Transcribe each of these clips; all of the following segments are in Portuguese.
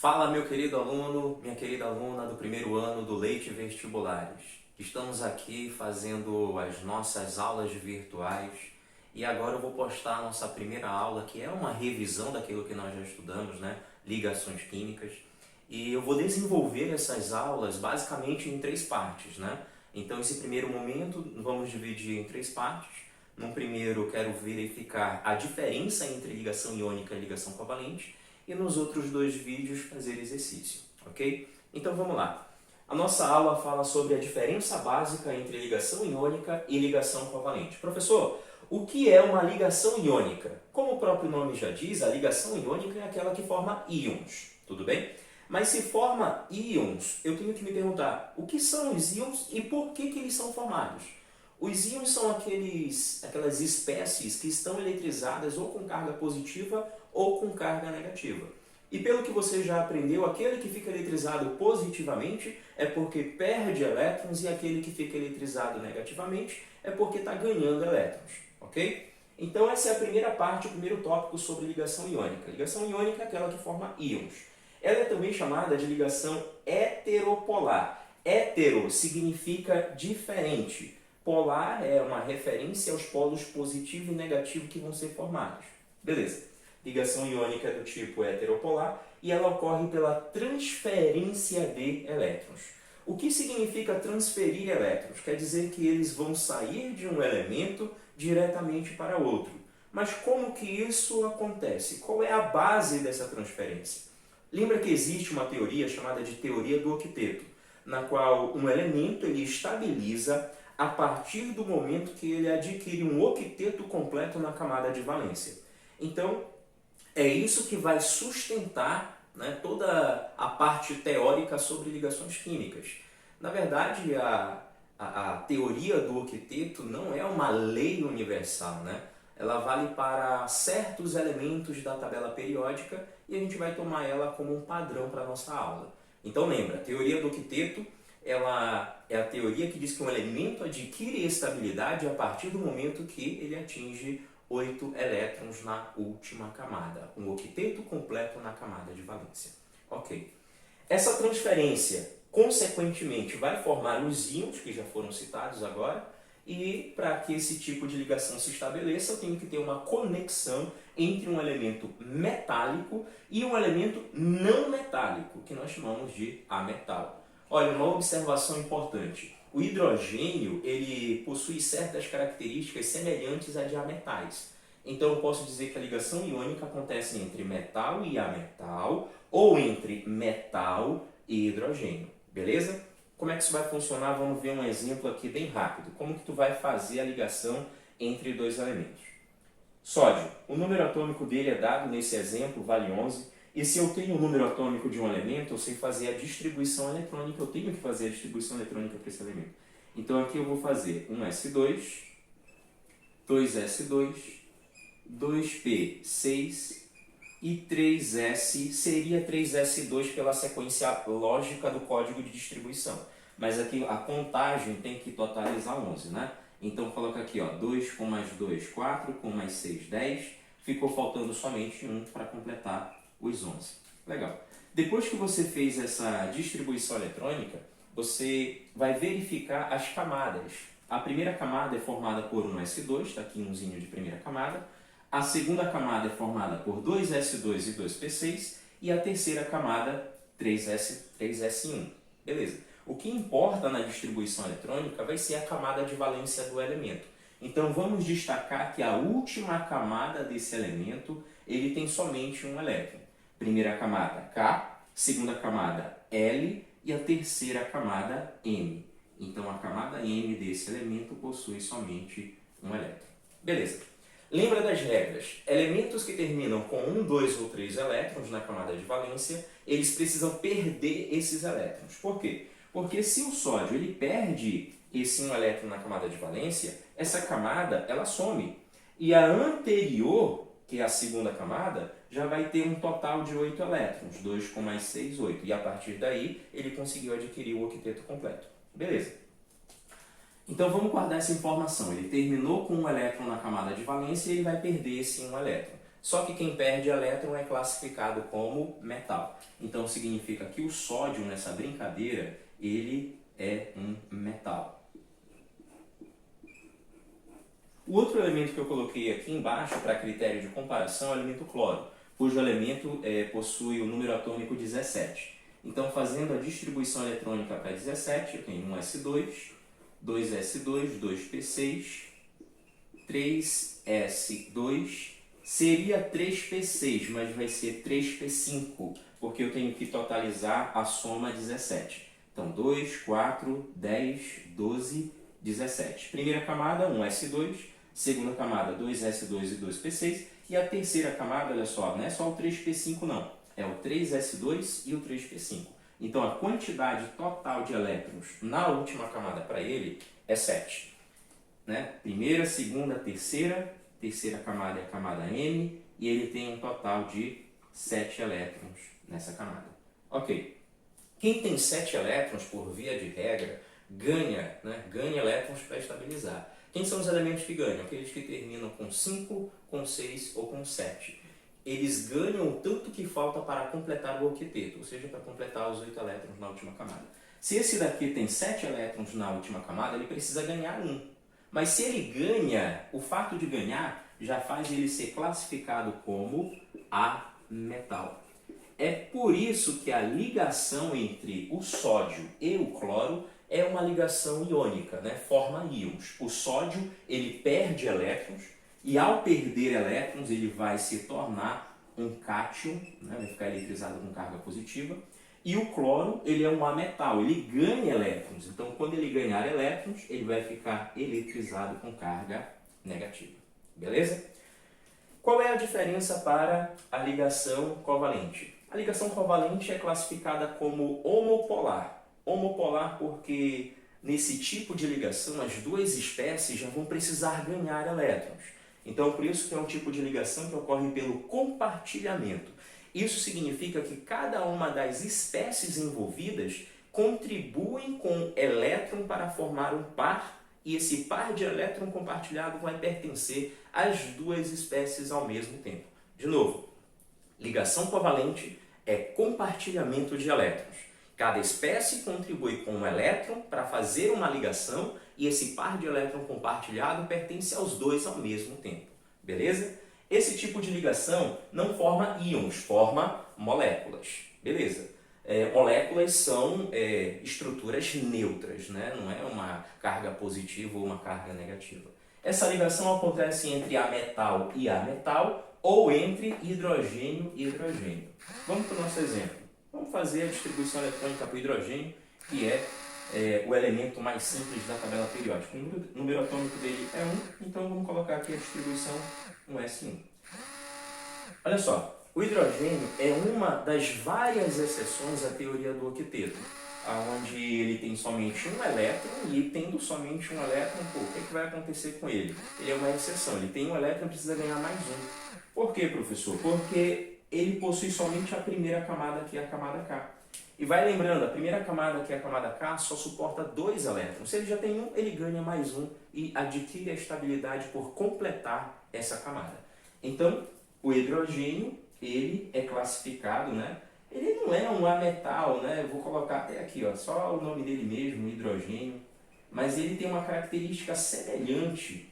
Fala, meu querido aluno, minha querida aluna do primeiro ano do Leite Vestibulares. Estamos aqui fazendo as nossas aulas virtuais e agora eu vou postar a nossa primeira aula, que é uma revisão daquilo que nós já estudamos, né? Ligações químicas. E eu vou desenvolver essas aulas basicamente em três partes, né? Então, esse primeiro momento vamos dividir em três partes. No primeiro, eu quero verificar a diferença entre ligação iônica e ligação covalente. E nos outros dois vídeos fazer exercício, ok? Então vamos lá. A nossa aula fala sobre a diferença básica entre ligação iônica e ligação covalente. Professor, o que é uma ligação iônica? Como o próprio nome já diz, a ligação iônica é aquela que forma íons, tudo bem? Mas se forma íons, eu tenho que me perguntar, o que são os íons e por que eles são formados? Os íons são aquelas espécies que estão eletrizadas ou com carga positiva ou com carga negativa. E pelo que você já aprendeu, aquele que fica eletrizado positivamente é porque perde elétrons e aquele que fica eletrizado negativamente é porque está ganhando elétrons, ok? Então essa é a primeira parte, o primeiro tópico sobre ligação iônica. Ligação iônica é aquela que forma íons. Ela é também chamada de ligação heteropolar. Hétero significa diferente. Polar é uma referência aos polos positivo e negativo que vão ser formados. Beleza. Ligação iônica é do tipo heteropolar e ela ocorre pela transferência de elétrons. O que significa transferir elétrons? Quer dizer que eles vão sair de um elemento diretamente para outro. Mas como que isso acontece? Qual é a base dessa transferência? Lembra que existe uma teoria chamada de teoria do octeto, na qual um elemento ele estabiliza a partir do momento que ele adquire um octeto completo na camada de valência. Então, é isso que vai sustentar, né, toda a parte teórica sobre ligações químicas. Na verdade, a teoria do octeto não é uma lei universal, né? Ela vale para certos elementos da tabela periódica e a gente vai tomar ela como um padrão para a nossa aula. Então lembra, a teoria do octeto ela é a teoria que diz que um elemento adquire estabilidade a partir do momento que ele atinge 8 elétrons na última camada, um octeto completo na camada de valência. Ok. Essa transferência, consequentemente, vai formar os íons, que já foram citados agora, e para que esse tipo de ligação se estabeleça, eu tenho que ter uma conexão entre um elemento metálico e um elemento não metálico, que nós chamamos de ametal. Olha, uma observação importante. O hidrogênio ele possui certas características semelhantes a de ametais. Então eu posso dizer que a ligação iônica acontece entre metal e ametal ou entre metal e hidrogênio. Beleza? Como é que isso vai funcionar? Vamos ver um exemplo aqui bem rápido. Como que tu vai fazer a ligação entre dois elementos? Sódio. O número atômico dele é dado nesse exemplo, vale 11. E se eu tenho o número atômico de um elemento, eu sei fazer a distribuição eletrônica, eu tenho que fazer a distribuição eletrônica para esse elemento. Então aqui eu vou fazer um S2, 2S2, 2P6 e 3S, seria 3S2 pela sequência lógica do código de distribuição. Mas aqui a contagem tem que totalizar 11, né? Então coloca aqui, ó, 2 com mais 2, 4, com mais 6, 10. Ficou faltando somente 1 para completar os 11. Legal. Depois que você fez essa distribuição eletrônica, você vai verificar as camadas. A primeira camada é formada por um S2, está aqui umzinho de primeira camada. A segunda camada é formada por 2S2 e 2P6. E a terceira camada, 3S1. Beleza. O que importa na distribuição eletrônica vai ser a camada de valência do elemento. Então vamos destacar que a última camada desse elemento ele tem somente um elétron. Primeira camada K, segunda camada L e a terceira camada M. Então a camada M desse elemento possui somente um elétron. Beleza. Lembra das regras? Elementos que terminam com 1, 2 ou 3 elétrons na camada de valência, eles precisam perder esses elétrons. Por quê? Porque se o sódio ele perde esse 1 elétron na camada de valência, essa camada ela some. E a anterior, que é a segunda camada, já vai ter um total de 8 elétrons, 2 com mais 6, 8. E a partir daí, ele conseguiu adquirir o octeto completo. Beleza. Então vamos guardar essa informação. Ele terminou com um elétron na camada de valência e ele vai perder esse 1 elétron. Só que quem perde elétron é classificado como metal. Então significa que o sódio nessa brincadeira, ele é um metal. O outro elemento que eu coloquei aqui embaixo para critério de comparação é o elemento cloro, cujo elemento possui o número atômico 17. Então, fazendo a distribuição eletrônica para 17, eu tenho um S2, 2S2, 2P6, 3S2, seria 3P6, mas vai ser 3P5, porque eu tenho que totalizar a soma 17. Então, 2, 4, 10, 12, 17. Primeira camada, 1S2, segunda camada, 2S2 e 2P6, e a terceira camada, olha só, não é só o 3P5 não, é o 3S2 e o 3P5. Então, a quantidade total de elétrons na última camada para ele é 7. Né? Primeira, segunda, terceira camada é a camada M, e ele tem um total de 7 elétrons nessa camada. Ok. Quem tem 7 elétrons, por via de regra, ganha elétrons para estabilizar. Quem são os elementos que ganham? Aqueles que terminam com 5, com 6 ou com 7. Eles ganham o tanto que falta para completar o octeto, ou seja, para completar os 8 elétrons na última camada. Se esse daqui tem 7 elétrons na última camada, ele precisa ganhar 1. Mas se ele ganha, o fato de ganhar já faz ele ser classificado como ametal. É por isso que a ligação entre o sódio e o cloro é uma ligação iônica, né? Forma íons. O sódio ele perde elétrons e ao perder elétrons ele vai se tornar um cátion, né? Vai ficar eletrizado com carga positiva. E o cloro ele é um ametal, ele ganha elétrons. Então quando ele ganhar elétrons ele vai ficar eletrizado com carga negativa. Beleza? Qual é a diferença para a ligação covalente? A ligação covalente é classificada como homopolar. Homopolar porque nesse tipo de ligação as duas espécies já vão precisar ganhar elétrons. Então por isso que é um tipo de ligação que ocorre pelo compartilhamento. Isso significa que cada uma das espécies envolvidas contribuem com elétron para formar um par, e esse par de elétron compartilhado vai pertencer às duas espécies ao mesmo tempo. De novo, ligação covalente é compartilhamento de elétrons. Cada espécie contribui com um elétron para fazer uma ligação e esse par de elétron compartilhado pertence aos dois ao mesmo tempo. Beleza? Esse tipo de ligação não forma íons, forma moléculas. Beleza? Moléculas são estruturas neutras, né? Não é uma carga positiva ou uma carga negativa. Essa ligação acontece entre ametal e ametal ou entre hidrogênio e hidrogênio. Vamos para o nosso exemplo. Vamos fazer a distribuição eletrônica para o hidrogênio, que é o elemento mais simples da tabela periódica. O número atômico dele é 1, então vamos colocar aqui a distribuição 1s1. Olha só, o hidrogênio é uma das várias exceções à teoria do octeto, onde ele tem somente um elétron e tendo somente um elétron, o que vai acontecer com ele? Ele é uma exceção, ele tem um elétron e precisa ganhar mais um. Por quê, professor? Porque ele possui somente a primeira camada, que é a camada K. E vai lembrando, a primeira camada, que é a camada K, só suporta 2 elétrons. Se ele já tem um, ele ganha mais um e adquire a estabilidade por completar essa camada. Então, o hidrogênio, ele é classificado, né? Ele não é um ametal, né? Eu vou colocar até aqui, ó, só o nome dele mesmo, hidrogênio. Mas ele tem uma característica semelhante.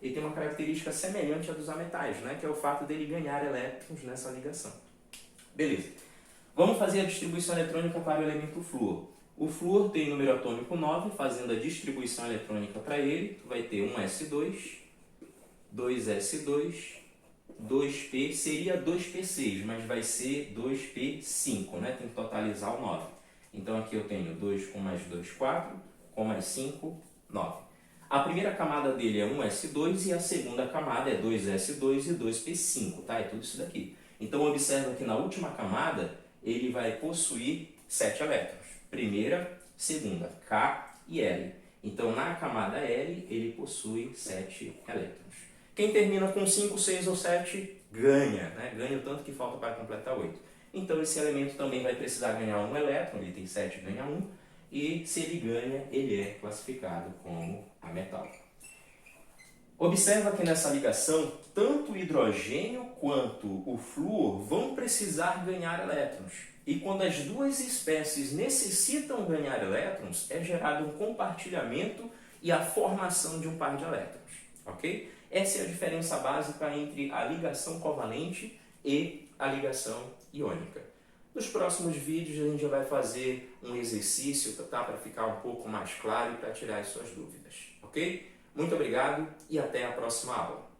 Ele tem uma característica semelhante à dos ametais, né? Que é o fato dele ganhar elétrons nessa ligação. Beleza. Vamos fazer a distribuição eletrônica para o elemento flúor. O flúor tem número atômico 9, fazendo a distribuição eletrônica para ele, vai ter 1s2, 2s2, 2p, seria 2p6, mas vai ser 2p5, né? Tem que totalizar o 9. Então aqui eu tenho 2 com mais 2, 4, com mais 5, 9. A primeira camada dele é 1s2 e a segunda camada é 2s2 e 2p5, tá? É tudo isso daqui. Então observa que na última camada ele vai possuir 7 elétrons. Primeira, segunda, K e L. Então na camada L ele possui 7 elétrons. Quem termina com 5, 6 ou 7 ganha, né? Ganha o tanto que falta para completar 8. Então esse elemento também vai precisar ganhar um elétron, ele tem 7, ganha 1. E se ele ganha, ele é classificado como ametal. Observa que nessa ligação, tanto o hidrogênio quanto o flúor vão precisar ganhar elétrons. E quando as duas espécies necessitam ganhar elétrons, é gerado um compartilhamento e a formação de um par de elétrons. Ok? Essa é a diferença básica entre a ligação covalente e a ligação iônica. Nos próximos vídeos a gente vai fazer um exercício, tá? Para ficar um pouco mais claro e para tirar as suas dúvidas. Ok? Muito obrigado e até a próxima aula.